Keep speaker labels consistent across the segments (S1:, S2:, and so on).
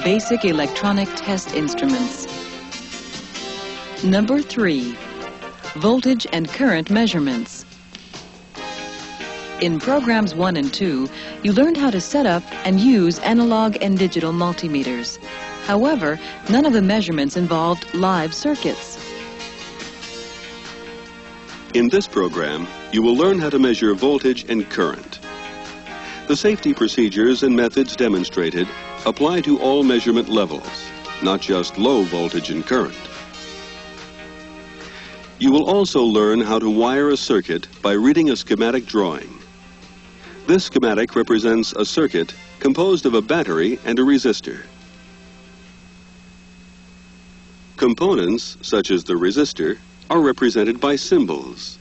S1: basic electronic test instruments. Number 3, voltage and current measurements. In programs 1 and 2, you learned how to set up and use analog and digital multimeters. However, none of the measurements involved live circuits.
S2: In this program, you will learn how to measure voltage and current. The safety procedures and methods demonstrated apply to all measurement levels, not just low voltage and current. You will also learn how to wire a circuit by reading a schematic drawing. This schematic represents a circuit composed of a battery and a resistor. Components, such as the resistor, are represented by symbols.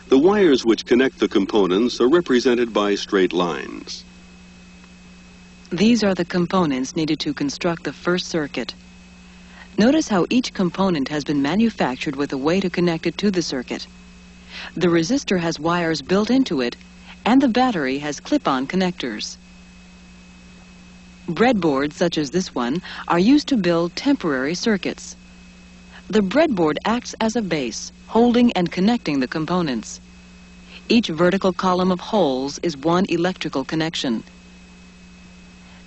S2: The wires which connect the components are represented by straight lines.
S1: These are the components needed to construct the first circuit. Notice how each component has been manufactured with a way to connect it to the circuit. The resistor has wires built into it, and the battery has clip-on connectors. Breadboards, such as this one, are used to build temporary circuits. The breadboard acts as a base, holding and connecting the components. Each vertical column of holes is one electrical connection.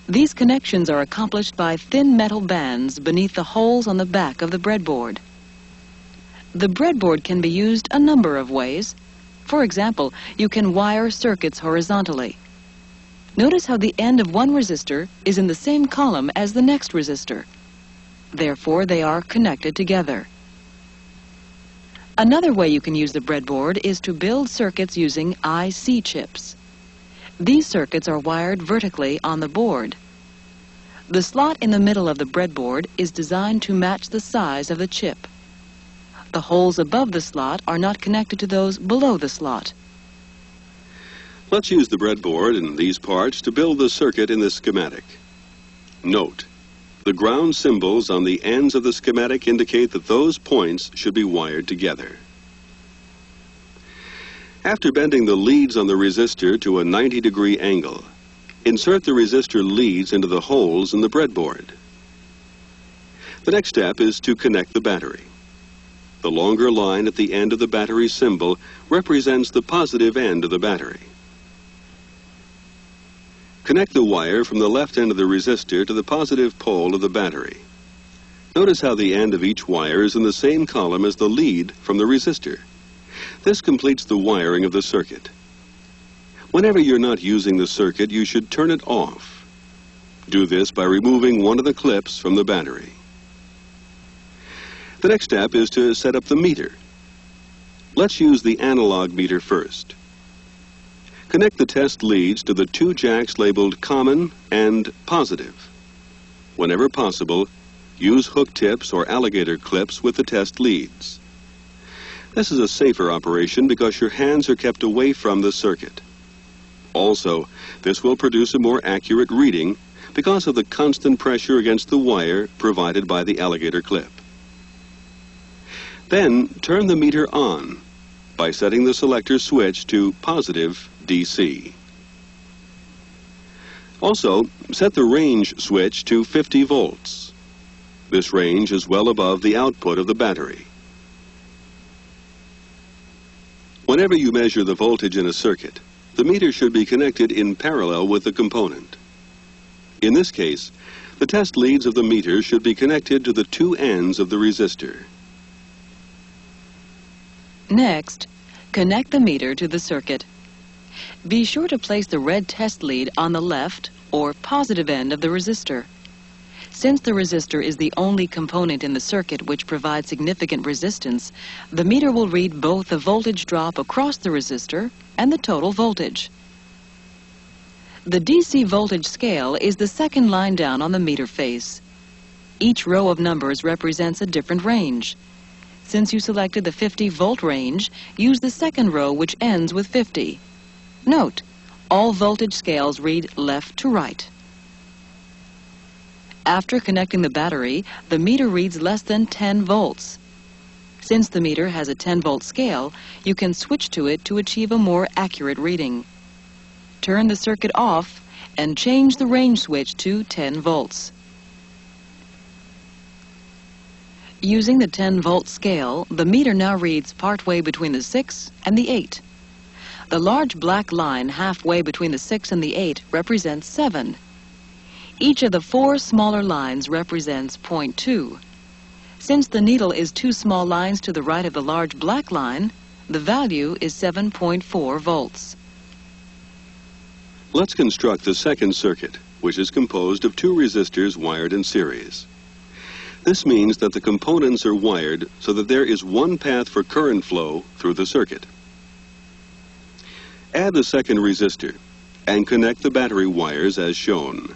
S1: These connections are accomplished by thin metal bands beneath the holes on the back of the breadboard. The breadboard can be used a number of ways. For example, you can wire circuits horizontally. Notice how the end of one resistor is in the same column as the next resistor. Therefore, they are connected together. Another way you can use the breadboard is to build circuits using IC chips. These circuits are wired vertically on the board. The slot in the middle of the breadboard is designed to match the size of the chip. The holes above the slot are not connected to those below the slot.
S2: Let's use the breadboard and these parts to build the circuit in this schematic. Note, the ground symbols on the ends of the schematic indicate that those points should be wired together. After bending the leads on the resistor to a 90-degree angle, insert the resistor leads into the holes in the breadboard. The next step is to connect the battery. The longer line at the end of the battery symbol represents the positive end of the battery. Connect the wire from the left end of the resistor to the positive pole of the battery. Notice how the end of each wire is in the same column as the lead from the resistor. This completes the wiring of the circuit. Whenever you're not using the circuit, you should turn it off. Do this by removing one of the clips from the battery. The next step is to set up the meter. Let's use the analog meter first. Connect the test leads to the two jacks labeled common and positive. Whenever possible, use hook tips or alligator clips with the test leads. This is a safer operation because your hands are kept away from the circuit. Also, this will produce a more accurate reading because of the constant pressure against the wire provided by the alligator clip. Then, turn the meter on by setting the selector switch to positive DC. Also, set the range switch to 50 volts. This range is well above the output of the battery. Whenever you measure the voltage in a circuit, the meter should be connected in parallel with the component. In this case, the test leads of the meter should be connected to the two ends of the resistor.
S1: Next, connect the meter to the circuit. Be sure to place the red test lead on the left or positive end of the resistor. Since the resistor is the only component in the circuit which provides significant resistance, the meter will read both the voltage drop across the resistor and the total voltage. The DC voltage scale is the second line down on the meter face. Each row of numbers represents a different range. Since you selected the 50-volt range, use the second row which ends with 50. Note, all voltage scales read left to right. After connecting the battery, the meter reads less than 10 volts. Since the meter has a 10-volt scale, you can switch to it to achieve a more accurate reading. Turn the circuit off and change the range switch to 10 volts. Using the 10-volt scale, the meter now reads partway between the 6 and the 8. The large black line halfway between the 6 and the 8 represents 7. Each of the 4 smaller lines represents 0.2. Since the needle is 2 small lines to the right of the large black line, the value is 7.4 volts.
S2: Let's construct the second circuit, which is composed of 2 resistors wired in series. This means that the components are wired so that there is one path for current flow through the circuit. Add the second resistor and connect the battery wires as shown.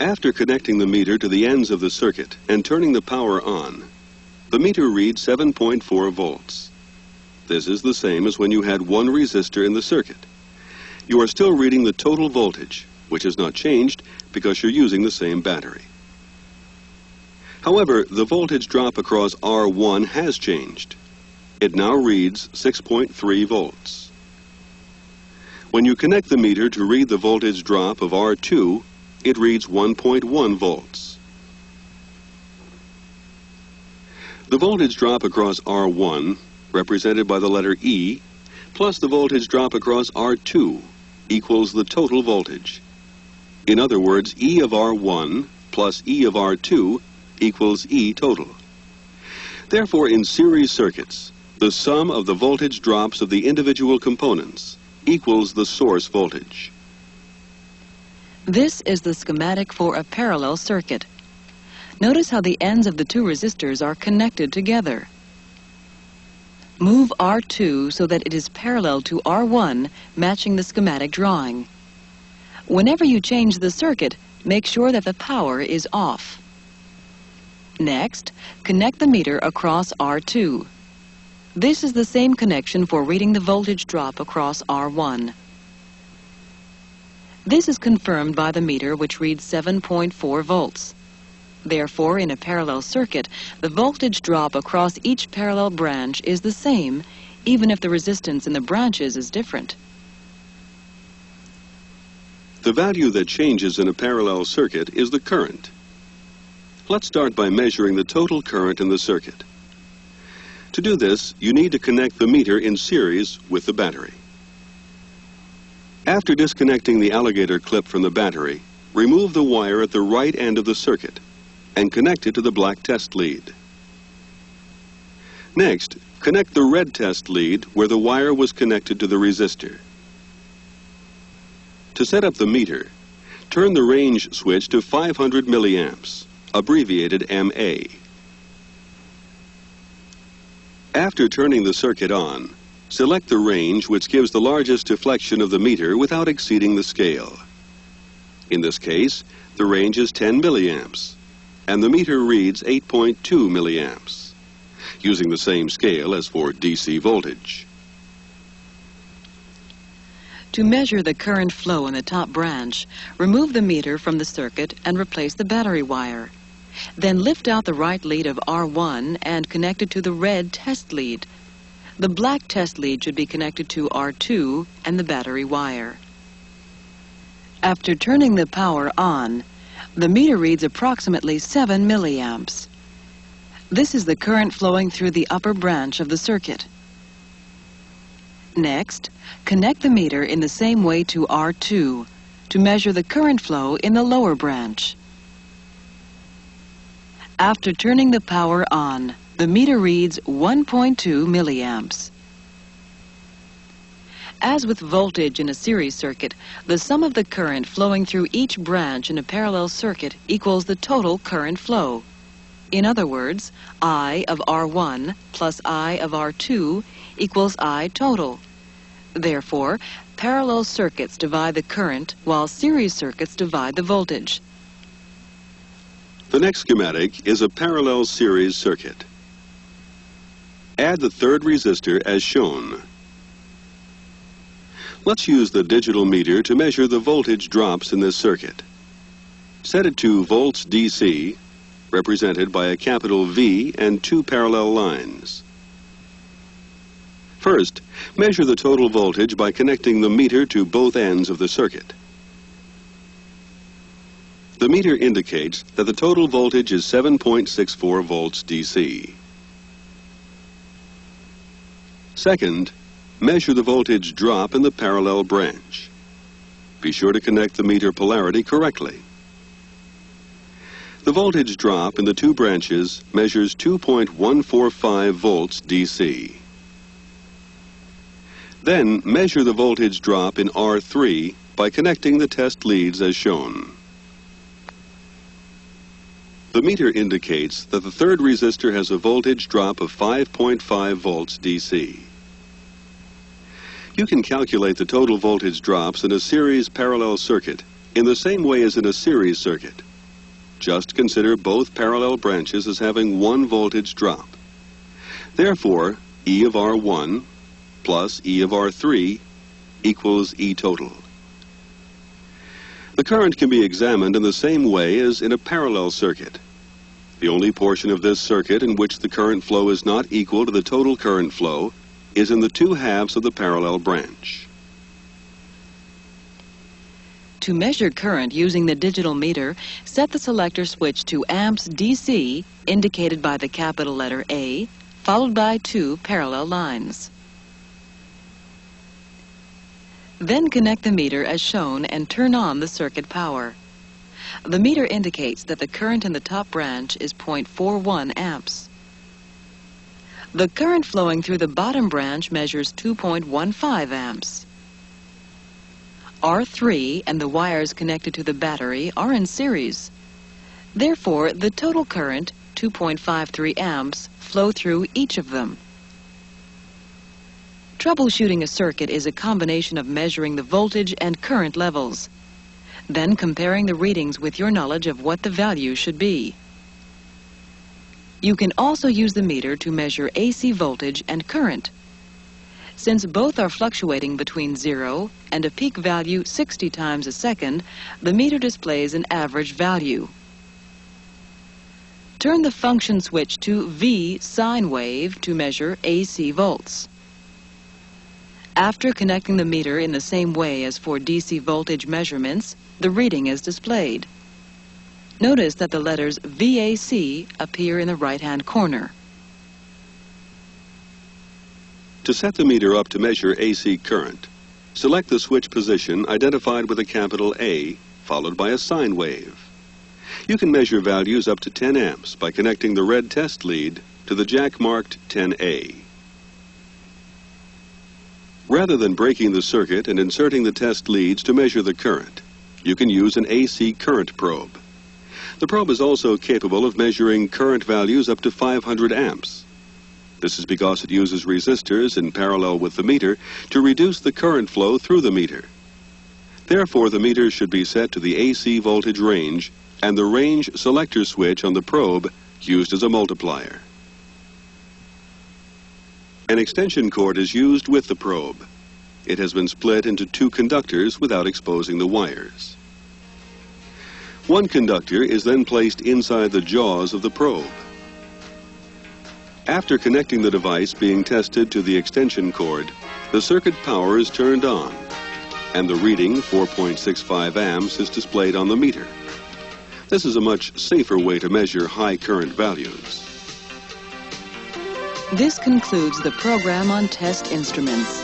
S2: After connecting the meter to the ends of the circuit and turning the power on, the meter reads 7.4 volts. This is the same as when you had one resistor in the circuit. You are still reading the total voltage, which has not changed because you're using the same battery. However, the voltage drop across R1 has changed. It now reads 6.3 volts. When you connect the meter to read the voltage drop of R2, it reads 1.1 volts. The voltage drop across R1, represented by the letter E, plus the voltage drop across R2 equals the total voltage. In other words, E of R1 plus E of R2 equals E total. Therefore, in series circuits, the sum of the voltage drops of the individual components equals the source voltage.
S1: This is the schematic for a parallel circuit. Notice how the ends of the 2 resistors are connected together. Move R2 so that it is parallel to R1, matching the schematic drawing. Whenever you change the circuit, make sure that the power is off. Next, connect the meter across R2. This is the same connection for reading the voltage drop across R1. This is confirmed by the meter, which reads 7.4 volts. Therefore, in a parallel circuit, the voltage drop across each parallel branch is the same, even if the resistance in the branches is different.
S2: The value that changes in a parallel circuit is the current. Let's start by measuring the total current in the circuit. To do this, you need to connect the meter in series with the battery. After disconnecting the alligator clip from the battery, remove the wire at the right end of the circuit and connect it to the black test lead. Next, connect the red test lead where the wire was connected to the resistor. To set up the meter, turn the range switch to 500 milliamps, abbreviated MA. After turning the circuit on, select the range which gives the largest deflection of the meter without exceeding the scale. In this case, the range is 10 milliamps, and the meter reads 8.2 milliamps, using the same scale as for DC voltage.
S1: To measure the current flow in the top branch, remove the meter from the circuit and replace the battery wire. Then lift out the right lead of R1 and connect it to the red test lead. The black test lead should be connected to R2 and the battery wire. After turning the power on, the meter reads approximately 7 milliamps. This is the current flowing through the upper branch of the circuit. Next, connect the meter in the same way to R2 to measure the current flow in the lower branch. After turning the power on, the meter reads 1.2 milliamps. As with voltage in a series circuit, the sum of the current flowing through each branch in a parallel circuit equals the total current flow. In other words, I of R1 plus I of R2 equals I total. Therefore, parallel circuits divide the current while series circuits divide the voltage.
S2: The next schematic is a parallel series circuit. Add the third resistor as shown. Let's use the digital meter to measure the voltage drops in this circuit. Set it to volts DC, represented by a capital V and 2 parallel lines. First, Measure the total voltage by connecting the meter to both ends of the circuit. The meter indicates that the total voltage is 7.64 volts DC. Second, measure the voltage drop in the parallel branch. Be sure to connect the meter polarity correctly. The voltage drop in the two branches measures 2.145 volts DC. Then measure the voltage drop in R3 by connecting the test leads as shown. The meter indicates that the third resistor has a voltage drop of 5.5 volts DC. You can calculate the total voltage drops in a series parallel circuit in the same way as in a series circuit. Just consider both parallel branches as having one voltage drop. Therefore, E of R1 plus E of R3 equals E total. The current can be examined in the same way as in a parallel circuit. The only portion of this circuit in which the current flow is not equal to the total current flow is in the two halves of the parallel branch.
S1: To measure current using the digital meter, set the selector switch to amps DC, indicated by the capital letter A, followed by two parallel lines. Then connect the meter as shown and turn on the circuit power. The meter indicates that the current in the top branch is 0.41 amps. The current flowing through the bottom branch measures 2.15 amps. R3 and the wires connected to the battery are in series. Therefore, the total current, 2.53 amps, flow through each of them. Troubleshooting a circuit is a combination of measuring the voltage and current levels, then comparing the readings with your knowledge of what the value should be. You can also use the meter to measure AC voltage and current. Since both are fluctuating between 0 and a peak value 60 times a second, the meter displays an average value. Turn the function switch to V sine wave to measure AC volts. After connecting the meter in the same way as for DC voltage measurements, the reading is displayed. Notice that the letters VAC appear in the right-hand corner.
S2: To set the meter up to measure AC current, select the switch position identified with a capital A, followed by a sine wave. You can measure values up to 10 amps by connecting the red test lead to the jack marked 10A. Rather than breaking the circuit and inserting the test leads to measure the current, you can use an AC current probe. The probe is also capable of measuring current values up to 500 amps. This is because it uses resistors in parallel with the meter to reduce the current flow through the meter. Therefore, the meter should be set to the AC voltage range and the range selector switch on the probe used as a multiplier. An extension cord is used with the probe. It has been split into two conductors without exposing the wires. One conductor is then placed inside the jaws of the probe. After connecting the device being tested to the extension cord, the circuit power is turned on, and the reading, 4.65 amps, is displayed on the meter. This is a much safer way to measure high current values.
S1: This concludes the program on test instruments.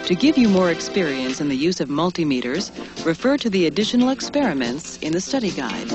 S1: To give you more experience in the use of multimeters, refer to the additional experiments in the study guide.